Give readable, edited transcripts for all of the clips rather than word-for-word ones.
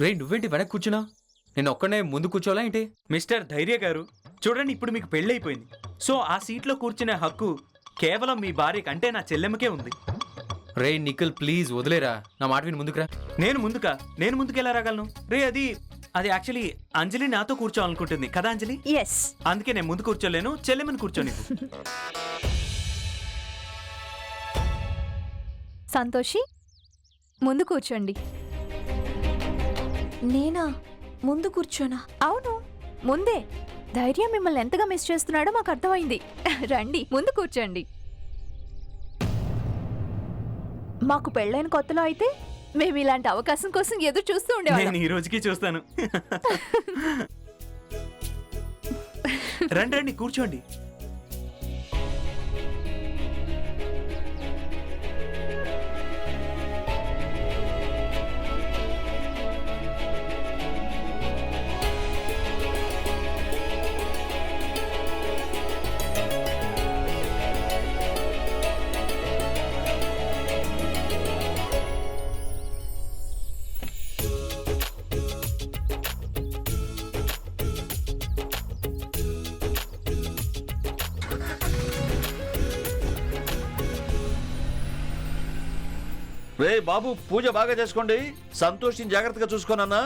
రే నువ్వేంటి వెనక్కి కూర్చున్నా? నేను ఒక్కనే ముందు కూర్చోవాలా ఏంటి? మిస్టర్ ధైర్య గారు, చూడండి ఇప్పుడు మీకు పెళ్ళైపోయింది. సో ఆ సీట్లో కూర్చునే హక్కు కేవలం మీ భార్యకి, అంటే నా చెల్లెమ్మకే ఉంది. రే నిఖిల్ ప్లీజ్ వదిలేరా, నా మాట విని ముందుకురా. నేను ముందుకు ఎలా రాగలను? రే అది యాక్చువల్లీ అంజలి నాతో కూర్చోవాలనుకుంటుంది కదా అంజలి? ఎస్. అందుకే నేను ముందు కూర్చోలేను, చెల్లెమ్మని కూర్చోని. సంతోషి ముందు కూర్చోండి. నేనా ముందు కూర్చోనా? అవును ముందే. ధైర్యం మిమ్మల్ని ఎంతగా మిస్ చేస్తున్నాడో మాకు అర్థమైంది. రండి ముందు కూర్చోండి. మాకు పెళ్ళైన కొత్తలో అయితే మేము ఇలాంటి అవకాశం కోసం ఎదురు చూస్తూ ఉండేవాళ్ళం. నేను ఈ రోజుకి చూస్తాను. రండి రండి కూర్చోండి. రే బాబు, పూజ బాగా చేసుకోండి, సంతోషిని జాగ్రత్తగా చూసుకోనన్నా.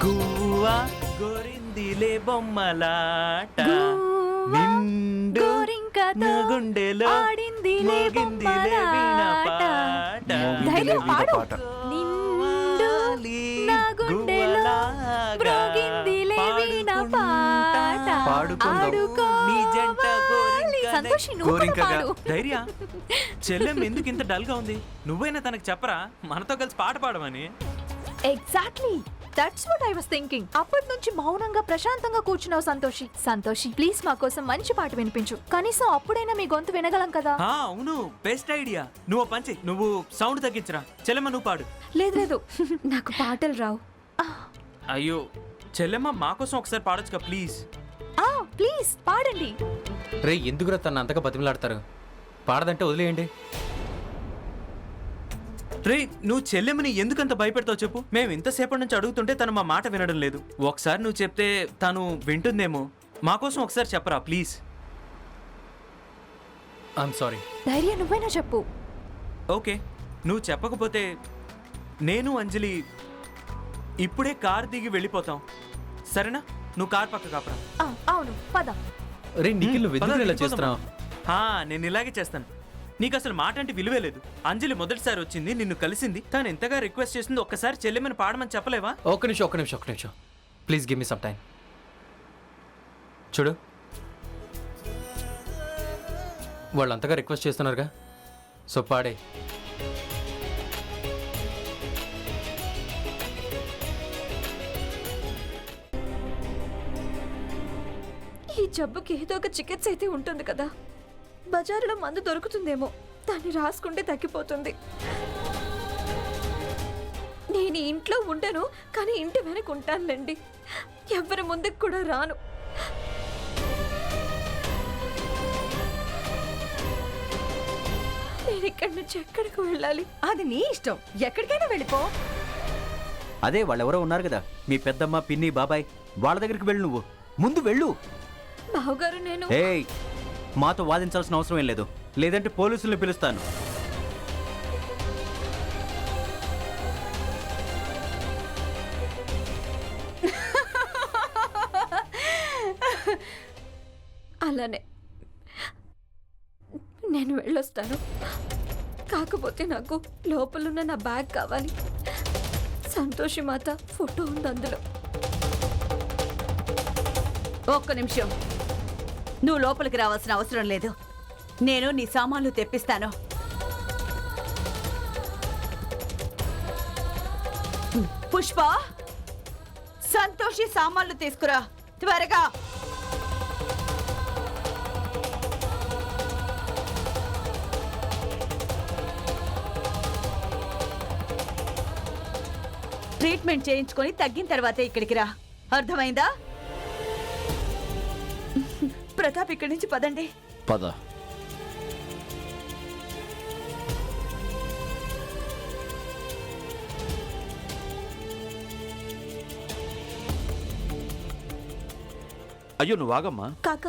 గువ్వా గోరిందిలే బొమ్మలాట, నిండు గోరింకతో నా గుండెలో ఆడిందిలే మోగిందిలే వీణ పాట. ధైర్యం పాడు. నిండు నా గుండెలో మ్రోగిందిలే వీణ పాట. ఆడుకో నీ జంట సంతోషి నువ్వు కూడా పాడు. ధైర్య, చెల్లెం ఎందుకు ఇంత డల్ గా ఉంది? నువ్వైనా తనకు చెప్పరా మనతో కలిసి పాట పాడమని? Exactly that's what I was thinking. అప్పటి నుంచి మౌనంగా ప్రశాంతంగా కూర్చున్నావు సంతోషి. సంతోషి ప్లీజ్ మా కోసం మంచి పాట వినిపించు. కనీసం అప్పుడైనా మీ గొంతు వినగలం కదా. అవును, బెస్ట్ ఐడియా. నువ్వు పంచి, నువ్వు సౌండ్ తగ్గించరా. చెల్లెమ్మ నువ్వు పాడు. లేదు లేదు నాకు పాటలు రావు. అయ్యో చెల్లెమ్మ, మా కోసం ఒకసారి పాడొచ్చుగా ప్లీజ్. ప్లీజ్ పాడండి. రే ఎందుకురా తను అంతగా బతిమలాడతారు? పాడదంటే వదిలేయండి. రే నువ్వు చెల్లెమ్మని ఎందుకంత భయపెడతావు చెప్పు? మేము ఇంతసేపటి నుంచి అడుగుతుంటే తను మా మాట వినడం లేదు. ఒకసారి నువ్వు చెప్తే తను వింటుందేమో. మా కోసం ఒకసారి చెప్పరా ప్లీజ్. I'm sorry. ధైర్యం నువ్వైనా చెప్పు. ఓకే, నువ్వు చెప్పకపోతే నేను అంజలి ఇప్పుడే కార్ దిగి వెళ్ళిపోతాం, సరేనా? నువ్వు కార్ పక్క కాపరా. అవును పద. రే నిఖిల్ నువ్వు ఎందుకు ఇలా చేస్తున్నావు? నేను ఇలాగే చేస్తాను. నీకు అసలు మాట అంటే విలువే లేదు. అంజలి మొదటిసారి వచ్చింది, నిన్ను కలిసింది, తను ఎంతగా రిక్వెస్ట్ చేసింది ఒక్కసారి చెల్లెమని పాడమని చెప్పలేవా? ఒక్క నిమిషం please give me some time. చూడు, వాళ్ళు అంతగా రిక్వెస్ట్ చేస్తున్నారుగా, సో పాడే. ఈ జబ్బుకి ఏదో ఒక చికిత్స అయితే ఉంటుంది కదా. బజారులో మందు దొరుకుతుందేమో, దాన్ని రాసుకుంటే తగ్గిపోతుంది. నేను ఇంట్లో ఉండను, కానీ ఇంటి వెనక ఉంటానులేండి. ఎవరి ముందుకు కూడా రాను. నేను ఇక్కడి నుంచి ఎక్కడికి వెళ్ళాలి? అది నీ ఇష్టం, ఎక్కడికైనా వెళ్ళిపో. అదే వాళ్ళెవరో ఉన్నారు కదా, మీ పెద్దమ్మ, పిన్ని, బాబాయ్, వాళ్ళ దగ్గరికి వెళ్ళు. నువ్వు ముందు వెళ్ళు. బావగారు నేను ఏయ్, మాతో వాదించాల్సిన అవసరం ఏం లేదు, లేదంటే పోలీసుల్ని పిలుస్తాను. అలానే నేను వెళ్ళొస్తాను. కాకపోతే నాకు లోపలున్న నా బ్యాగ్ కావాలి. సంతోషి మాత ఫోటో ఉంది అందులో. ఒక్క నిమిషం, నువ్వు లోపలికి రావాల్సిన అవసరం లేదు. నేను నీ సామాన్లు తెప్పిస్తాను. పుష్ప, సంతోషి సామాన్లు తీసుకురా త్వరగా. ట్రీట్మెంట్ చేయించుకొని తగ్గిన తర్వాతే ఇక్కడికి రా, అర్థమైందా? ప్రతాప్ ఇక్కడి నుంచి పదండి. పద. అయ్యో నువ్వు ఆగమ్మా. కాక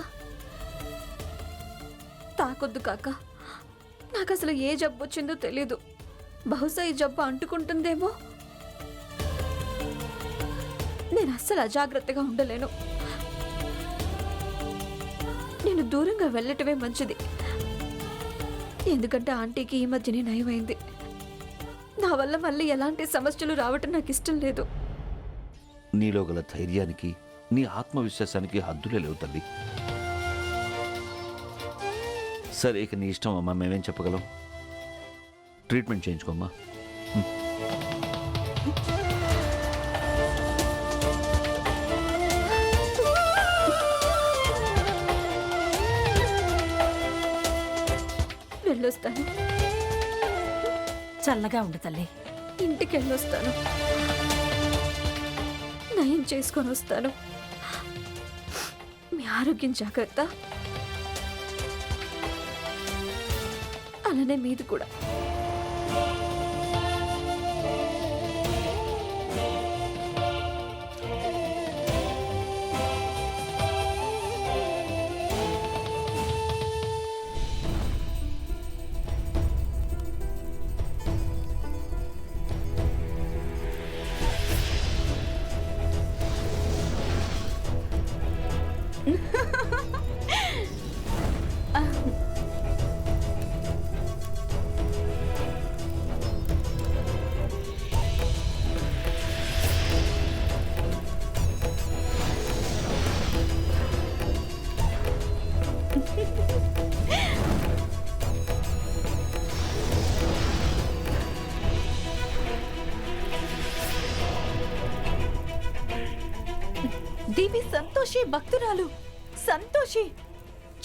తాకొద్దు కాక, నాకు అసలు ఏ జబ్బు వచ్చిందో తెలీదు. బహుశా ఈ జబ్బు అంటుకుంటుందేమో. నేను అస్సలు అజాగ్రత్తగా ఉండలేను. నేను దూరంగా వెళ్ళటమే మంచిది. ఎందుకంటే ఆంటీకి ఈ మధ్యనే నయమైంది. నా వల్ల మళ్ళీ ఎలాంటి సమస్యలు రావటం నాకు ఇష్టం లేదు. నీలో గల ధైర్యానికి, నీ ఆత్మవిశ్వాసానికి హద్దులే లేవు తల్లి. సరే ఇక నీ ఇష్టం అమ్మా, మేమేం చెప్పగలం. ట్రీట్మెంట్ చేయించుకోమ్మా. వెళ్ళొస్తాను. చల్లగా ఉండు తల్లి. ఇంటికి వెళ్ళొస్తాను. నయం చేసుకొని వస్తాను. మీ ఆరోగ్యం జాగ్రత్త, అలానే మీది కూడా. దేవి సంతోషి భక్తురాలు సంతోషి.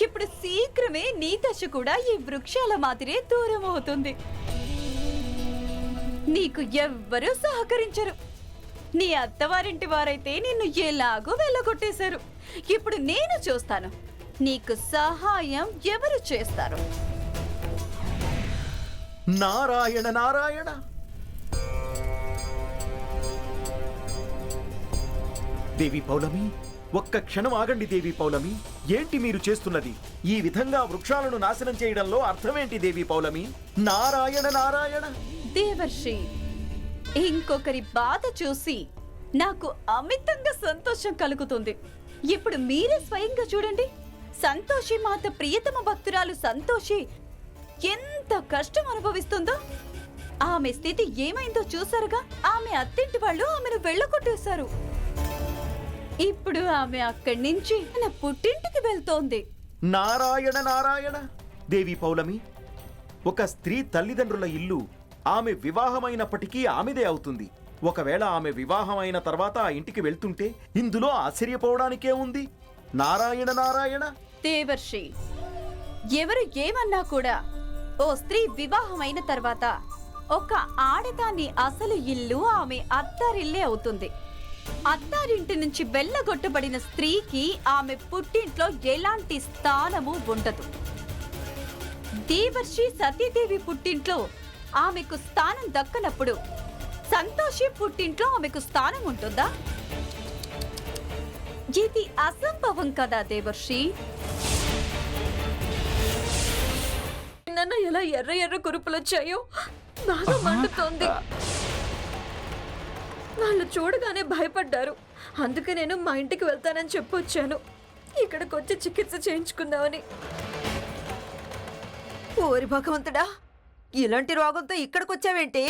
ఇప్పుడు శీఘ్రమే నీ దశ కూడా ఈ వృక్షాల మాదిరే దూరం అవుతుంది. నీకు ఎవ్వరూ సహకరించరు. నీ అత్తవారింటి వారైతే నిన్ను ఎలాగో వెళ్ళగొట్టేశారు. ఇప్పుడు నేను చూస్తాను నీకు సహాయం ఎవరు చేస్తారు. నారాయణ నారాయణ. దేవి పౌలమి, ఒక్క క్షణం ఆగండి దేవి పౌలమి. ఏంటి మీరు చేస్తున్నది? ఈ విధంగా వృక్షాలను నాశనం చేయడంలో అర్థమేంటి దేవి పౌలమి? నారాయణ నారాయణ. దేవర్షి, ఇంకొకరి బాధ చూసి నాకు అమితంగా సంతోషం కలుగుతుంది. ఇప్పుడు మీరే స్వయంగా చూడండి. సంతోషి మాత ప్రియతమ భక్తురాలు సంతోషి ఎంత కష్టం అనుభవిస్తుందో. ఆమె స్థితి ఏమైందో చూసారుగా. ఆమె అత్తింటి వాళ్ళు ఆమెను వెళ్ళగొట్టేశారు. ఇప్పుడు ఆమె అక్కడి నుంచి తన పుట్టింటికి వెళ్తోంది. నారాయణ నారాయణ. దేవి పౌలమి, ఒక స్త్రీ తల్లిదండ్రుల ఇల్లు ఆమె వివాహమైనప్పటికీ ఆమెదే అవుతుంది. ఒకవేళ ఆమె వివాహమైన తర్వాత ఆ ఇంటికి వెళ్తుంటే ఇందులో ఆశ్చర్యపోవడానికే ఉంది. నారాయణ నారాయణ. దేవర్షి, ఎవరు ఏమన్నా కూడా ఓ స్త్రీ వివాహమైన తర్వాత ఒక ఆడదాని అసలు ఇల్లు ఆమె అత్తారిల్లే అవుతుంది. అత్తారింటి నుంచి వెళ్ళగొట్టబడిన స్త్రీకి ఆమె పుట్టింట్లో ఎలాంటి స్థానము ఉండదు. దేవర్షి సతీదేవి పుట్టింట్లో ఆమెకు స్థానం దక్కనప్పుడు సంతోషి పుట్టింట్లో ఆమెకు స్థానం ఉంటుందా? ఇది అసంభవం కదా దేవర్షి. నన్ను ఎలా ఎర్ర ఎర్ర కురుపులు వచ్చాయో బాగా మండుతోంది. వాళ్ళు చూడగానే భయపడ్డారు. అందుకే నేను మా ఇంటికి వెళ్తానని చెప్పొచ్చాను, ఇక్కడికి వచ్చి చికిత్స చేయించుకుందామని. ఓరి భగవంతుడా, ఇలాంటి రోగంతో ఇక్కడికి వచ్చావేంటి?